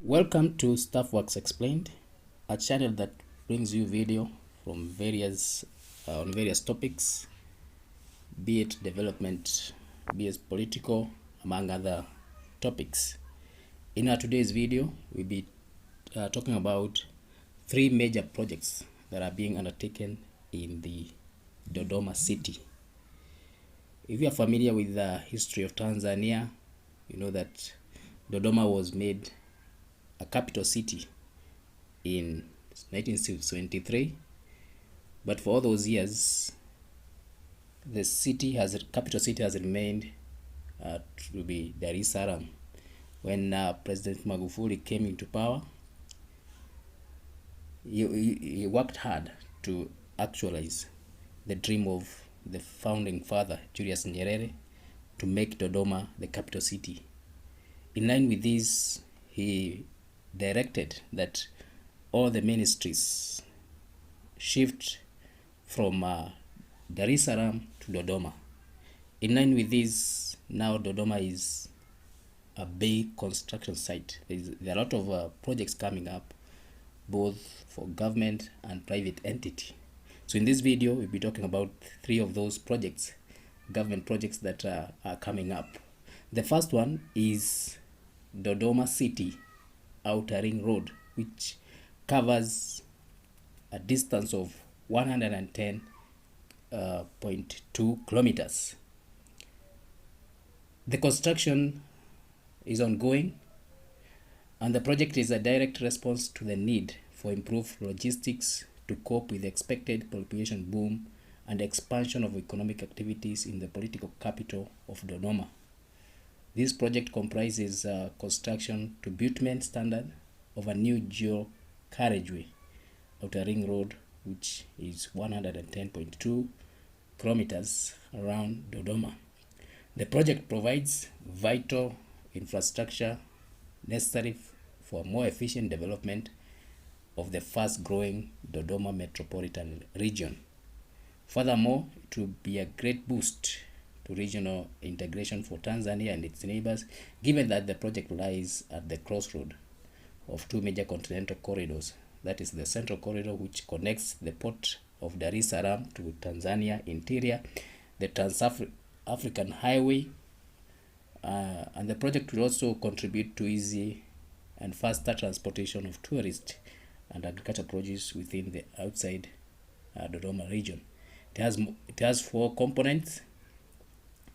Welcome to Stuff Works Explained, a channel that brings you video from various on various topics, be it development, be it political, among other topics. In our today's video, we'll be talking about three major projects that are being undertaken in the Dodoma City. If you are familiar with the history of Tanzania, you know that Dodoma was made a capital city in 1973, but for all those years the capital city has remained to be Dar es Salaam. When President Magufuli came into power, he worked hard to actualize the dream of the founding father Julius Nyerere to make Dodoma the capital city. In line with this, he directed that all the ministries shift from Dar es Salaam to Dodoma. In line with this, now Dodoma is a big construction site. There are a lot of projects coming up, both for government and private entity. So in this video, we'll be talking about three of those projects, government projects that are coming up. The first one is Dodoma City Outer Ring Road, which covers a distance of 110.2 kilometers. The construction is ongoing, and the project is a direct response to the need for improved logistics to cope with the expected population boom and expansion of economic activities in the political capital of Dodoma. This project comprises construction to bitumen standard of a new dual carriageway, Outer Ring Road, which is 110.2 kilometers around Dodoma. The project provides vital infrastructure necessary for more efficient development of the fast-growing Dodoma metropolitan region. Furthermore, it will be a great boost to regional integration for Tanzania and its neighbors, given that the project lies at the crossroad of two major continental corridors. That is the Central Corridor, which connects the port of Dar es Salaam to Tanzania interior, the Trans-African Highway, and the project will also contribute to easy and faster transportation of tourists and agricultural produce within the outside Dodoma region. It has four components: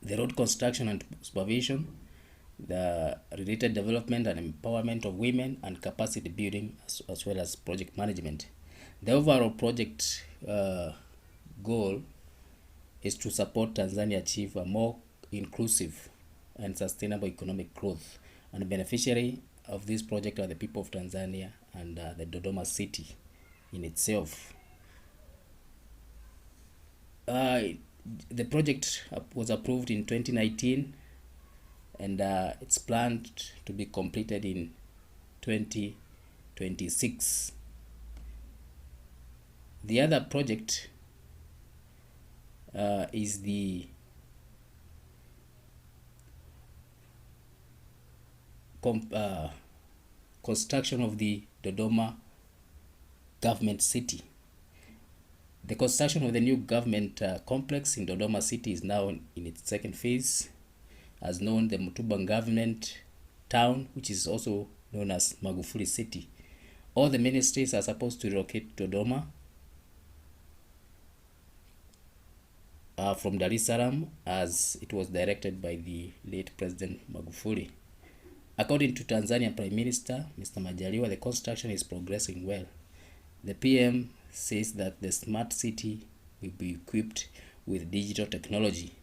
the road construction and supervision, the related development and empowerment of women, and capacity building, as well as project management. The overall project goal is to support Tanzania achieve a more inclusive and sustainable economic growth, and the beneficiary of this project are the people of Tanzania and the Dodoma City in itself. The project was approved in 2019, and it's planned to be completed in 2026. The other project is the construction of the Dodoma Government City. The construction of the new government complex in Dodoma City is now in its second phase, as known the Mutuba Government Town, which is also known as Magufuli City. All the ministries are supposed to relocate to Dodoma from Dar es Salaam, as it was directed by the late President Magufuli. According to Tanzania Prime Minister Mr. Majaliwa, the construction is progressing well. The PM says that the smart city will be equipped with digital technology.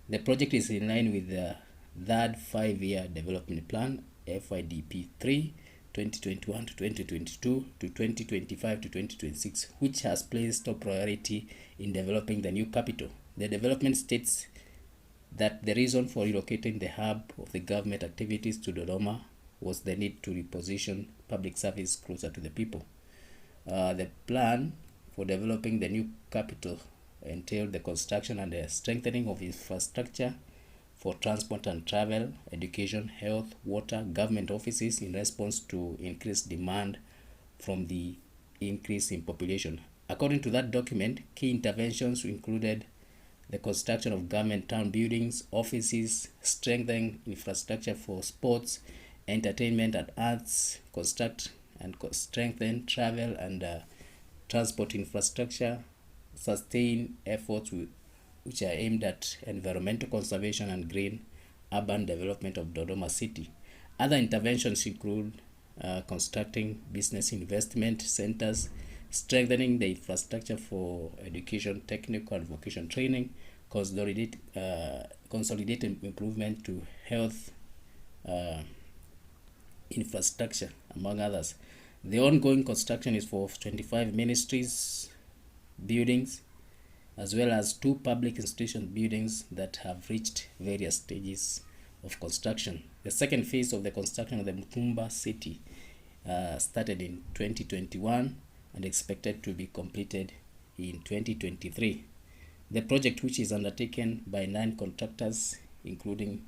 The project is in line with the third 5-year development plan, FYDP 3, 2021 to 2022 to 2025 to 2026, which has placed top priority in developing the new capital. The development states that the reason for relocating the hub of the government activities to Dodoma was the need to reposition public service closer to the people. The plan for developing the new capital entailed the construction and the strengthening of infrastructure for transport and travel, education, health, water, government offices in response to increased demand from the increase in population. According to that document, key interventions included the construction of government town buildings, offices, strengthening infrastructure for sports, entertainment and arts, construct and strengthen travel and transport infrastructure, sustain efforts which are aimed at environmental conservation and green urban development of Dodoma City. Other interventions include constructing business investment centers, strengthening the infrastructure for education, technical and vocational training, consolidate improvement to health infrastructure, among others. The ongoing construction is for 25 ministries buildings, as well as 2 public institution buildings that have reached various stages of construction. The second phase of the construction of the Dodoma City started in 2021 and expected to be completed in 2023. The project, which is undertaken by 9 contractors, including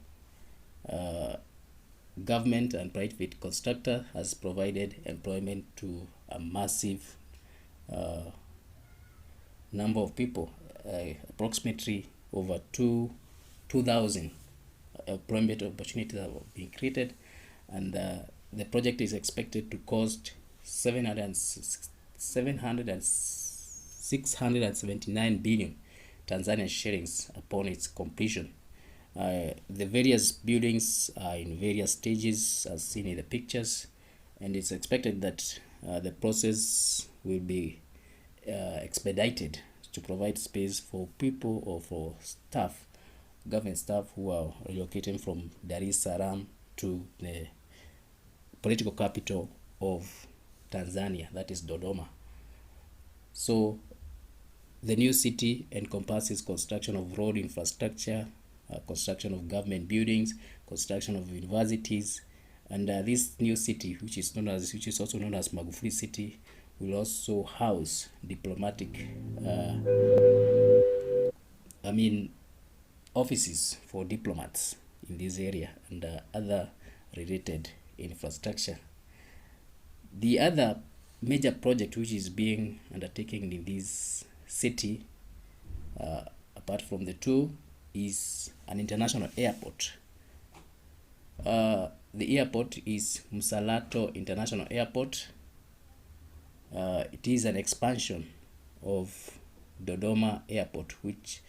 government and private constructor, has provided employment to a massive number of people, approximately over 2,000 employment opportunities have been created, and the project is expected to cost 679 billion Tanzanian shillings upon its completion. The various buildings are in various stages as seen in the pictures, and it's expected that the process will be expedited to provide space for people or for staff, government staff who are relocating from Dar es Salaam to the political capital of Tanzania, that is Dodoma. So the new city encompasses construction of road infrastructure, construction of government buildings, construction of universities, and this new city, which is also known as Magufuli City, will also house diplomatic offices for diplomats in this area and other related infrastructure. The other major project which is being undertaken in this city, apart from the 2, is an international airport. The airport is Msalato International Airport. It is an expansion of Dodoma Airport, which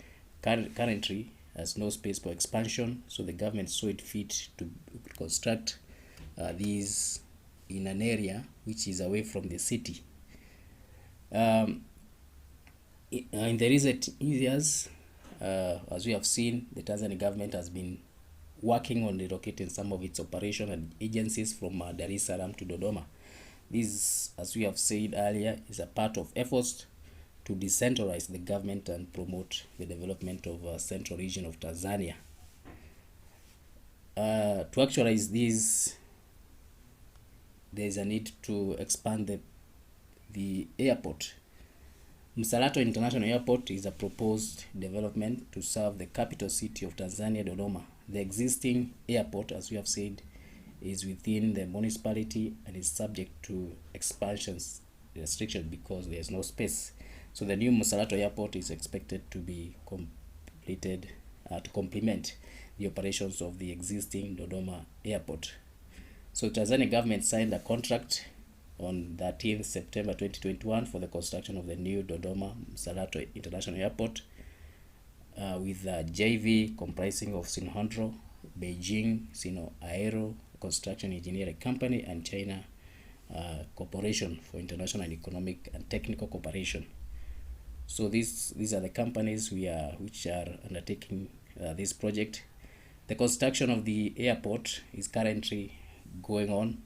currently has no space for expansion, so the government saw it fit to construct these in an area which is away from the city. In the recent years, as we have seen, the Tanzanian government has been working on relocating some of its operation and agencies from Dar es Salaam to Dodoma. This, as we have said earlier, is a part of efforts to decentralize the government and promote the development of a central region of Tanzania. To actualize this, there is a need to expand the airport. Msalato International Airport is a proposed development to serve the capital city of Tanzania, Dodoma. The existing airport, as we have said, is within the municipality and is subject to expansions restrictions because there is no space. So the new Msalato Airport is expected to be completed to complement the operations of the existing Dodoma Airport. So Tanzania government signed a contract on 13th September 2021 for the construction of the new Dodoma Msalato International Airport with a JV comprising of Sinhondro, Beijing, Sino Aero Construction Engineering Company, and China Corporation for International Economic and Technical Cooperation. So these are the companies which are undertaking this project. The construction of the airport is currently going on.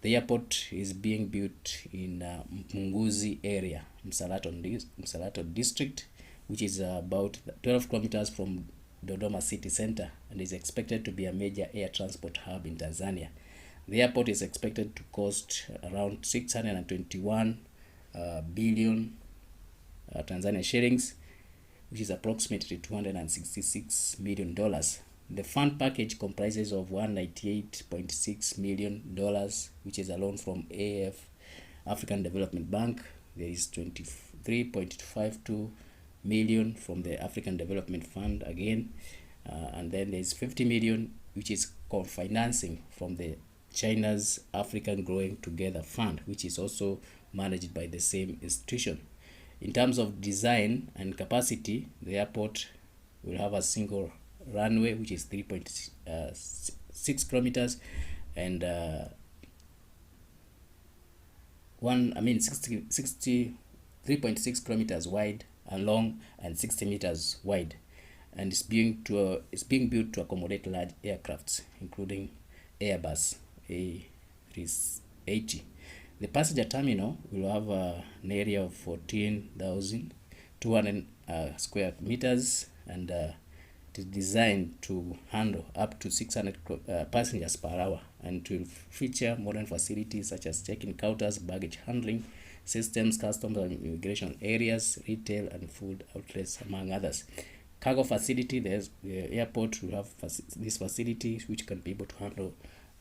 The airport is being built in Mpunguzi area, Msalato district, which is about 12 kilometers from Dodoma city center, and is expected to be a major air transport hub in Tanzania. The airport is expected to cost around 621 billion Tanzanian shillings, which is approximately $266 million. The fund package comprises of $198.6 million, which is a loan from African Development Bank. There is 23.52 million from the African Development Fund again, and then there's 50 million, which is co-financing from the China's African Growing Together Fund, which is also managed by the same institution. In terms of design and capacity, the airport will have a single runway, which is 3.6 kilometers, and 3.6 kilometers wide and long, and 60 meters wide, and it's being built to accommodate large aircrafts, including Airbus A380. The passenger terminal will have an area of 14,200 square meters, and it is designed to handle up to 600 passengers per hour, and it will feature modern facilities such as check-in counters, baggage handling systems, customs and immigration areas, retail and food outlets, among others. Cargo facility, the airport will have these facilities which can be able to handle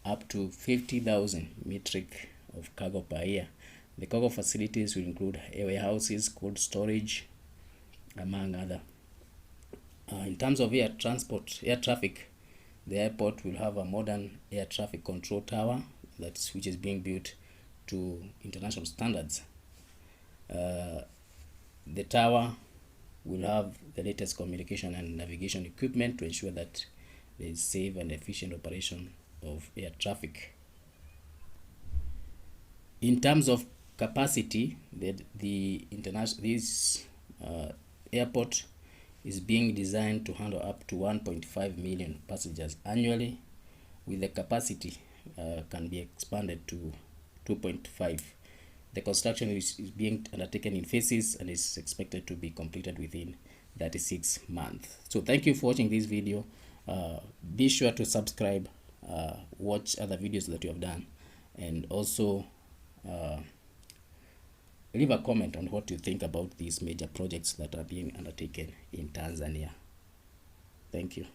up to 50,000 metric of cargo per year. The cargo facilities will include warehouses, cold storage, among other. In terms of air traffic, the airport will have a modern air traffic control tower which is being built to international standards. The tower will have the latest communication and navigation equipment to ensure that there is safe and efficient operation of air traffic. In terms of capacity, this airport is being designed to handle up to 1.5 million passengers annually, with the capacity can be expanded to 2.5. The construction is being undertaken in phases and is expected to be completed within 36 months. So thank you for watching this video. Be sure to subscribe, watch other videos that you have done, and also leave a comment on what you think about these major projects that are being undertaken in Tanzania. Thank you.